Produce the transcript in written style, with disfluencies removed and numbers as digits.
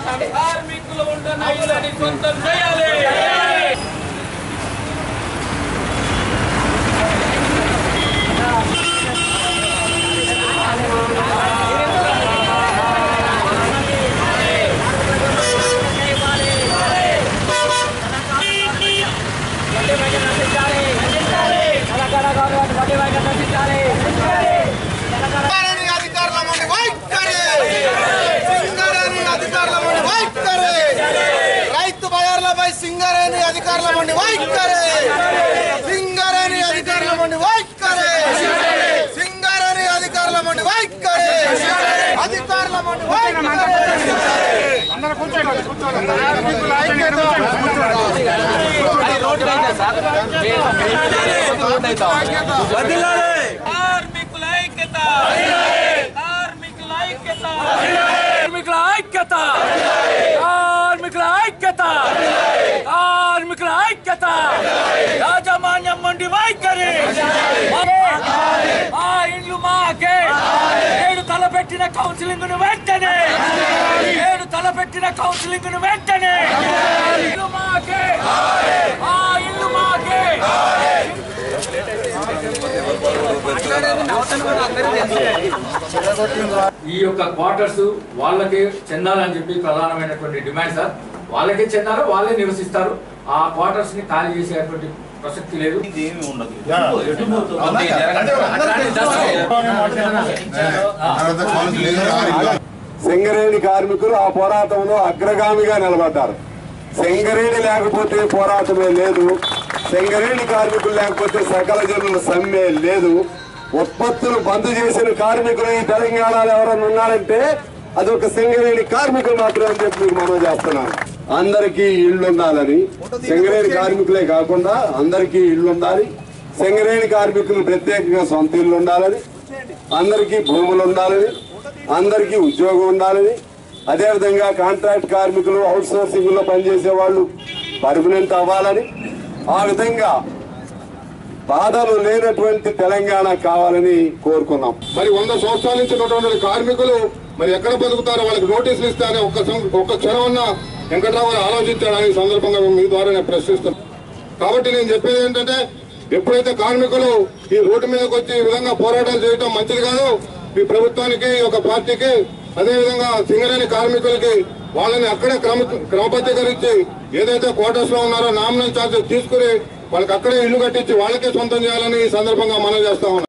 కార్మికులు ఉంటున్న ఇళ్ళని సొంతం చేయాలి. రైతు బజార్లపై సింగరేణి అధికారుల మండి వైఖరి, సింగరేణి అధికారుల మండి వైఖరి, సింగరేణి అధికారుల మండి వైఖరి, అధికారుల మండి వైఖరి. కార్మికుల ఐక్యత, కార్మికుల ఐక్యత, కార్మికుల ఐక్యత, కార్మికుల ఐక్యత, కార్మికుల ఐక్యత. యాజమాన్యం మండి వైఖరి, ఆ ఇండ్లు మాకే. ఏడు తలపెట్టిన కౌన్సిలింగ్ ను వెంటనే, ఏడు తలపెట్టిన కౌన్సిలింగ్ ను వెంటనే. ఇల్లు మాకే, ఆ ఇల్లు మాకే. ఈ యొక్క క్వార్టర్స్ వాళ్ళకే చెందాలని చెప్పి ప్రధానమైనటువంటి డిమాండ్ సార్. వాళ్ళకే చెందాలో వాళ్ళే నివసిస్తారు. ఆ క్వార్టర్స్ ని ఖాళీ చేసేటువంటి ప్రసక్తి లేదు. సింగరేణి కార్మికులు ఆ పోరాటంలో అగ్రగామిగా నిలబడ్డారు. సింగరేణి లేకపోతే పోరాటమే లేదు, సింగరేణి కార్మికులు లేకపోతే సకల జనుల సమ్మె లేదు. ఉత్పత్తులు బంద్ చేసిన కార్మికులు ఈ తెలంగాణలో ఎవరైనా ఉన్నారంటే అది ఒక సింగరేణి కార్మికులు మాత్రమే అని చెప్పి మీకు మనం చేస్తున్నాను. అందరికీ ఇళ్లు ఉండాలని, సింగరేణి కార్మికులే కాకుండా అందరికీ ఇళ్లు ఉండాలి. సింగరేణి కార్మికులు ప్రత్యేకంగా సొంత ఇల్లు ఉండాలని, అందరికీ భూములు ఉండాలని, అందరికీ ఉద్యోగం ఉండాలని, అదేవిధంగా కాంట్రాక్ట్ కార్మికులు అవుట్ సోర్సింగ్ లో పనిచేసే వాళ్ళు పర్మనెంట్ అవ్వాలని, ఆ విధంగా బాధలు లేనటువంటి తెలంగాణ కావాలని కోరుకున్నాం. మరి 100 సంవత్సరాల నుంచి ఉన్నటువంటి కార్మికులు మరి ఎక్కడ బతుకుతారో వాళ్ళకి నోటీసులు ఇస్తారని ఒక్క క్షణమన్నా వెంకట్రావు గారు ఆలోచించాడని సందర్భంగా మీ ద్వారా నేను ప్రశ్నిస్తున్నాను. కాబట్టి నేను చెప్పేది ఏంటంటే, ఎప్పుడైతే కార్మికులు ఈ రోడ్డు మీదకి వచ్చి ఈ విధంగా పోరాటాలు చేయడం మంచిది కాదు. ఈ ప్రభుత్వానికి, ఒక పార్టీకి, అదేవిధంగా సింగరేణి కార్మికులకి వాళ్ళని అక్కడే క్రమబద్ధీకరించి ఏదైతే క్వార్టర్స్ లో ఉన్నారో నామినల్ ఛార్జెస్ తీసుకుని వాళ్ళకి అక్కడే ఇల్లు కట్టించి వాళ్ళకే సొంతం చేయాలని ఈ సందర్భంగా మనం చేస్తా ఉన్నాం.